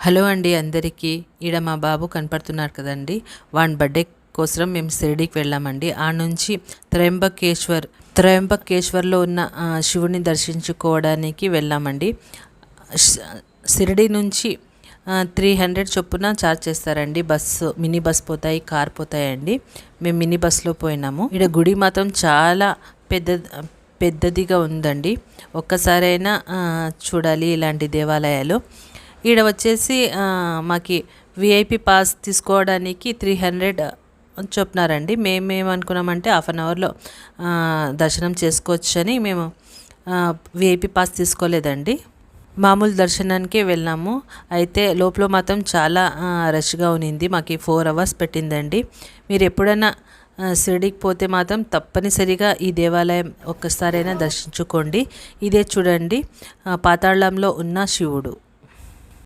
Hello అండి అందరికీ. ఈడ మా బాబు కనపడుతున్నారు కదండి, వాడి బర్త్డే కోసం మేము షిరిడీకి వెళ్ళామండి. ఆ నుంచి త్రయంబకేశ్వర్లో ఉన్న శివుని దర్శించుకోవడానికి వెళ్ళామండి. షిరిడీ నుంచి 300 చొప్పున ఛార్జ్ చేస్తారండి. మినీ బస్ పోతాయి, కార్ పోతాయండి. మేము మినీ బస్లో పోయినాము. ఇక్కడ గుడి మాత్రం చాలా పెద్దదిగా ఉందండి. ఒక్కసారైనా చూడాలి ఇలాంటి దేవాలయాలు. ఈడ వచ్చేసి మాకి విఐపి పాస్ తీసుకోవడానికి 300 చెప్పినారండి. మేమేమనుకున్నామంటే హాఫ్ అన్ అవర్లో దర్శనం చేసుకోవచ్చని మేము విఐపి పాస్ తీసుకోలేదండి. మామూలు దర్శనానికే వెళ్ళాము. అయితే లోపల మాత్రం చాలా రష్గా ఉన్నింది. మాకు 4 అవర్స్ పెట్టిందండి. మీరు ఎప్పుడైనా షిరిడీకి పోతే మాత్రం తప్పనిసరిగా ఈ దేవాలయం ఒక్కసారైనా దర్శించుకోండి. ఇదే చూడండి, పాతాళంలో ఉన్న శివుడు.